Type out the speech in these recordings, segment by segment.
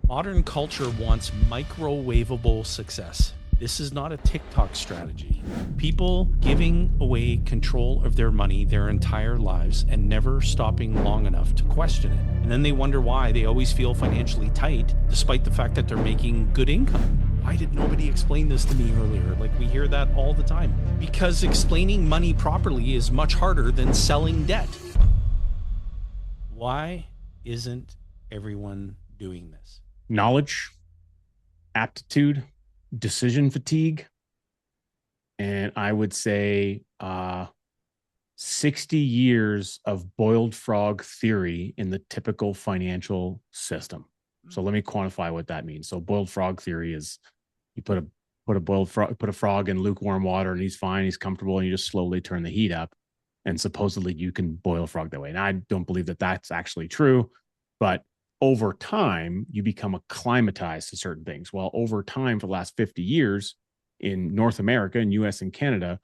Modern culture wants microwavable success. This is not a TikTok strategy. People giving away control of their money their entire lives and never stopping long enough to question it. And then they wonder why they always feel financially tight, despite the fact that they're making good income. Why did nobody explain this to me earlier? Like, we hear that all the time. Because explaining money properly is much harder than selling debt. Why isn't everyone doing this? Knowledge, aptitude, decision fatigue, and I would say 60 years of boiled frog theory in the typical financial system. So let me quantify what that means. So boiled frog theory is you put a frog in lukewarm water and he's fine, he's comfortable, and you just slowly turn the heat up, and supposedly you can boil a frog that way. And I don't believe that that's actually true, but over time, you become acclimatized to certain things. Well, over time, for the last 50 years in North America and US and Canada,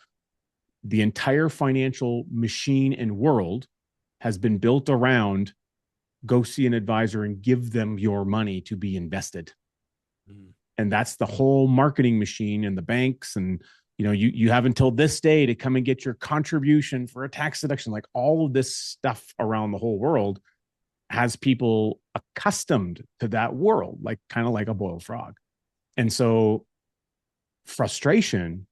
the entire financial machine and world has been built around go see an advisor and give them your money to be invested. Mm. And that's the whole marketing machine and the banks. And you have until this day to come and get your contribution for a tax deduction. Like all of this stuff around the whole world has people accustomed to that world, like kind of like a boiled frog. And so frustration,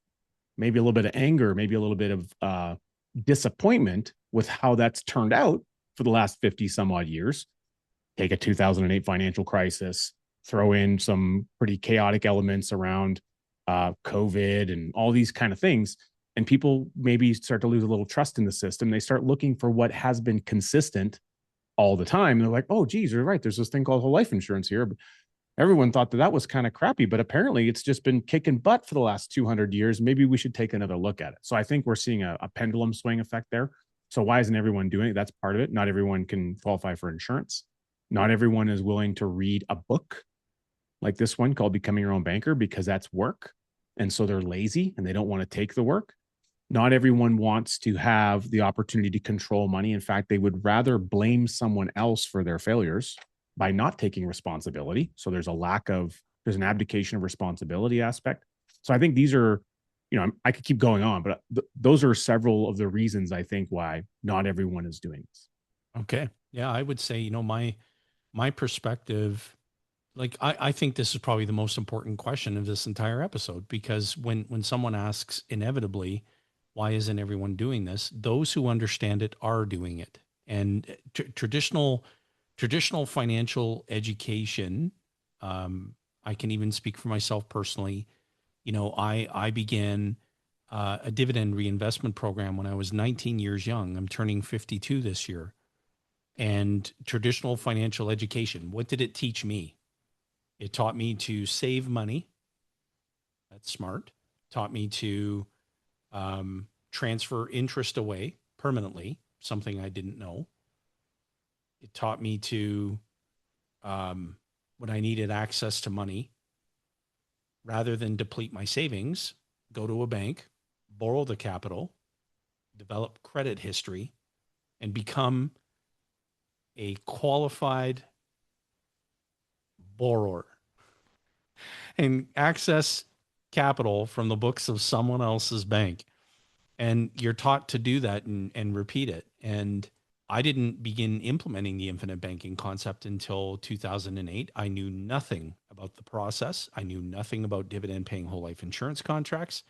maybe a little bit of anger, maybe a little bit of disappointment with how that's turned out for the last 50 some odd years. Take a 2008 financial crisis, throw in some pretty chaotic elements around COVID and all these kind of things. And people maybe start to lose a little trust in the system. They start looking for what has been consistent all the time. And they're like, oh, geez, you're right. There's this thing called whole life insurance here. But everyone thought that was kind of crappy, but apparently it's just been kicking butt for the last 200 years. Maybe we should take another look at it. So I think we're seeing a pendulum swing effect there. So why isn't everyone doing it? That's part of it. Not everyone can qualify for insurance. Not everyone is willing to read a book like this one called Becoming Your Own Banker because that's work. And so they're lazy and they don't want to take the work. Not everyone wants to have the opportunity to control money. In fact, they would rather blame someone else for their failures by not taking responsibility. So there's an abdication of responsibility aspect. So I think these are, I could keep going on, but those are several of the reasons I think why not everyone is doing this. Okay. Yeah, I would say, my perspective, like I think this is probably the most important question of this entire episode, because when someone asks inevitably, why isn't everyone doing this? Those who understand it are doing it. And traditional financial education, I can even speak for myself personally. I began a dividend reinvestment program when I was 19 years young. I'm turning 52 this year. And traditional financial education, what did it teach me? It taught me to save money. That's smart. Taught me to transfer interest away permanently, something I didn't know. It taught me to, when I needed access to money, rather than deplete my savings, go to a bank, borrow the capital, develop credit history, and become a qualified borrower and access capital from the books of someone else's bank. And you're taught to do that and repeat it. And I didn't begin implementing the infinite banking concept until 2008. I knew nothing about the process. I knew nothing about dividend paying whole life insurance contracts.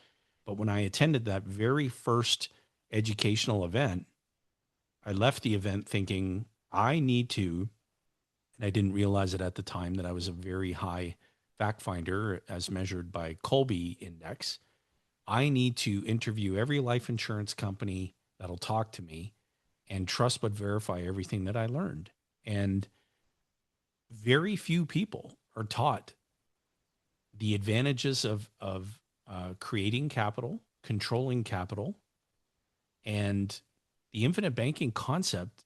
But when I attended that very first educational event, I left the event thinking I need to, and I didn't realize it at the time that I was a very high fact finder as measured by Colby Index. I need to interview every life insurance company that'll talk to me and trust but verify everything that I learned. And very few people are taught the advantages of creating capital, controlling capital, and the infinite banking concept.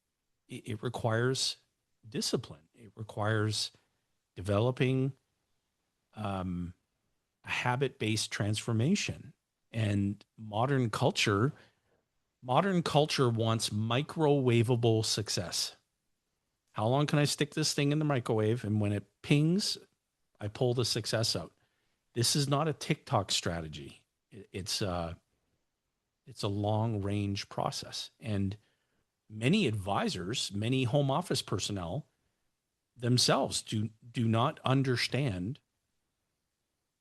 It requires discipline. It requires developing a habit-based transformation. And modern culture wants microwavable success. How long can I stick this thing in the microwave? And when it pings, I pull the success out. This is not a TikTok strategy. It's it's a long range process. And many advisors, many home office personnel themselves do not understand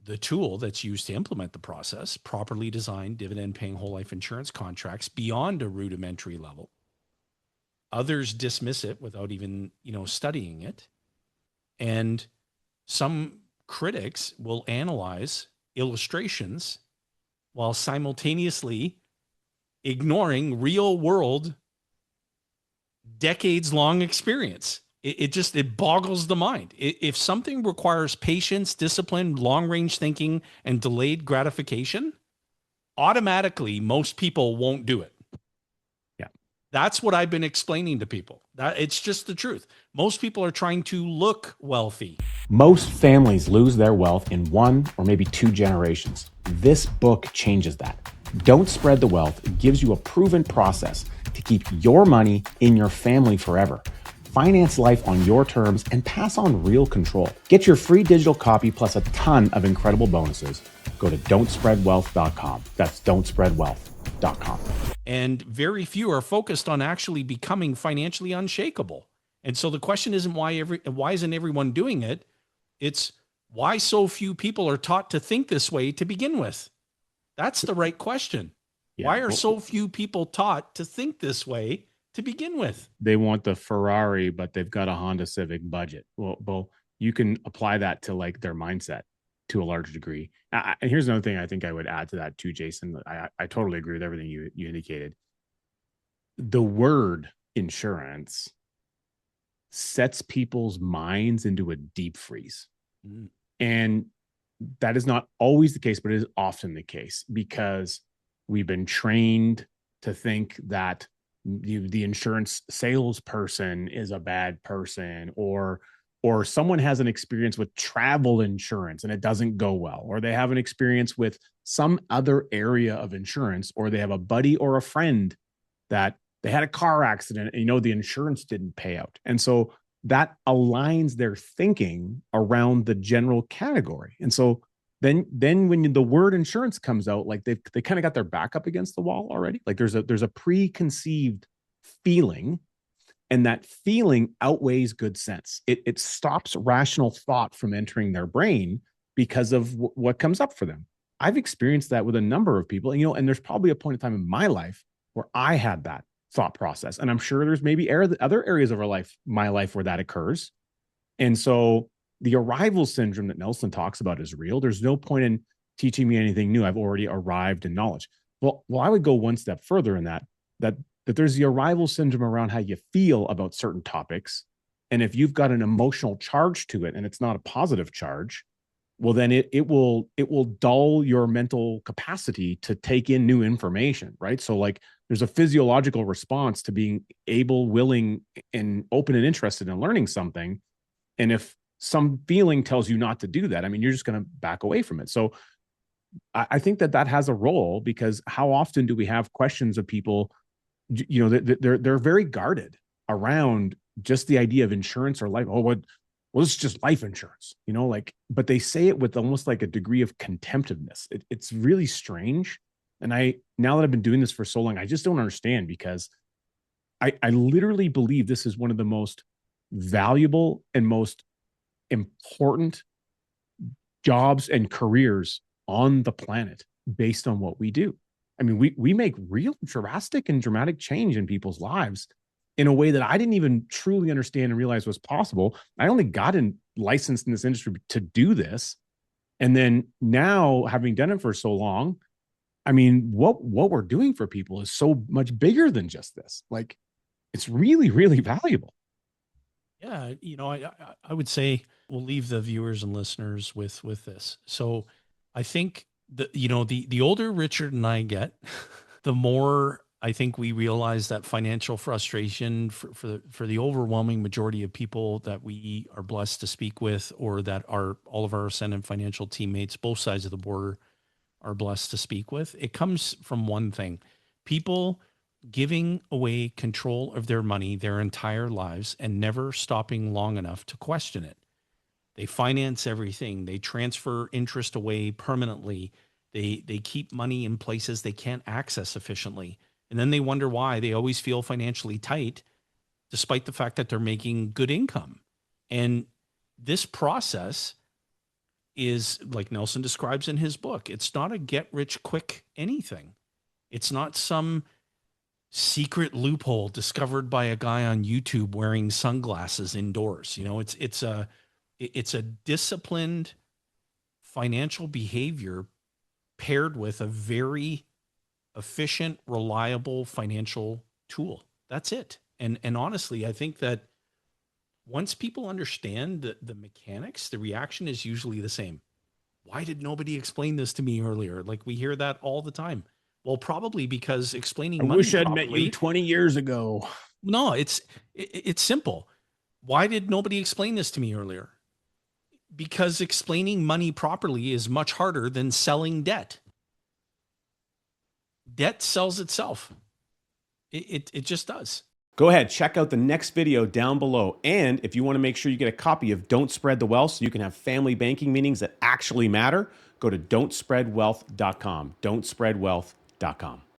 the tool that's used to implement the process, properly designed dividend paying whole life insurance contracts beyond a rudimentary level. Others dismiss it without even, studying it. And some critics will analyze illustrations while simultaneously ignoring real world decades long experience. It boggles the mind. If something requires patience, discipline, long range thinking, and delayed gratification, automatically most people won't do it. Yeah. That's what I've been explaining to people. That it's just the truth. Most people are trying to look wealthy. Most families lose their wealth in 1 or maybe 2 generations. This book changes that. Don't Spread the Wealth. It gives you a proven process to keep your money in your family forever. Finance life on your terms and pass on real control. Get your free digital copy plus a ton of incredible bonuses. Go to don'tspreadwealth.com. That's don'tspreadwealth.com. And very few are focused on actually becoming financially unshakable. And so the question isn't why isn't everyone doing it? It's why so few people are taught to think this way to begin with. That's the right question. Yeah. Why are so few people taught to think this way to begin with? They want the Ferrari, but they've got a Honda Civic budget. Well, you can apply that to like their mindset to a large degree. And here's another thing I think I would add to that too, Jason. I totally agree with everything you indicated. The word insurance sets people's minds into a deep freeze. Mm. And that is not always the case, but it is often the case because we've been trained to think that the insurance salesperson is a bad person, or someone has an experience with travel insurance and it doesn't go well, or they have an experience with some other area of insurance, or they have a buddy or a friend that they had a car accident and the insurance didn't pay out. And so that aligns their thinking around the general category. And so then when the word insurance comes out, like they kind of got their back up against the wall already. Like there's a preconceived feeling, and that feeling outweighs good sense. It stops rational thought from entering their brain because of what comes up for them. I've experienced that with a number of people, and there's probably a point in time in my life where I had that thought process. And I'm sure there's maybe other areas of my life where that occurs. And so the arrival syndrome that Nelson talks about is real. There's no point in teaching me anything new. I've already arrived in knowledge. Well, I would go one step further in that there's the arrival syndrome around how you feel about certain topics. And if you've got an emotional charge to it and it's not a positive charge, well, then it will dull your mental capacity to take in new information, right? So like there's a physiological response to being able, willing, and open and interested in learning something. And if some feeling tells you not to do that, I mean, you're just going to back away from it. So I think that has a role, because how often do we have questions of people, they're very guarded around just the idea of insurance or life. Well, it's just life insurance, but they say it with almost like a degree of contemptiveness. It's really strange. And now that I've been doing this for so long, I just don't understand, because I literally believe this is one of the most valuable and most important jobs and careers on the planet based on what we do. I mean, we make real drastic and dramatic change in people's lives in a way that I didn't even truly understand and realize was possible. I only got licensed in this industry to do this. And then now, having done it for so long, I mean, what we're doing for people is so much bigger than just this. Like, it's really, really valuable. Yeah, I would say we'll leave the viewers and listeners with this. So I think the older Richard and I get, the more I think we realize that financial frustration for the overwhelming majority of people that we are blessed to speak with, or that are all of our Ascendant Financial teammates, both sides of the border, are blessed to speak with. It comes from one thing. People giving away control of their money their entire lives and never stopping long enough to question it. They finance everything. They transfer interest away permanently. They keep money in places they can't access efficiently. And then they wonder why they always feel financially tight despite the fact that they're making good income. And this process is, like Nelson describes in his book, it's not a get rich quick anything. It's not some secret loophole discovered by a guy on YouTube wearing sunglasses indoors. You know, it's a disciplined financial behavior paired with a very efficient, reliable financial tool. That's it. And honestly, I think that once people understand the mechanics, the reaction is usually the same. Why did nobody explain this to me earlier? Like we hear that all the time. Well, probably because I explaining money wish I'd met you properly. 20 years ago. No, it's simple. Why did nobody explain this to me earlier? Because explaining money properly is much harder than selling debt. Debt sells itself. It just does. Go ahead, check out the next video down below. And if you want to make sure you get a copy of Don't Spread the Wealth so you can have family banking meetings that actually matter, go to don'tspreadwealth.com. Don'tspreadwealth.com.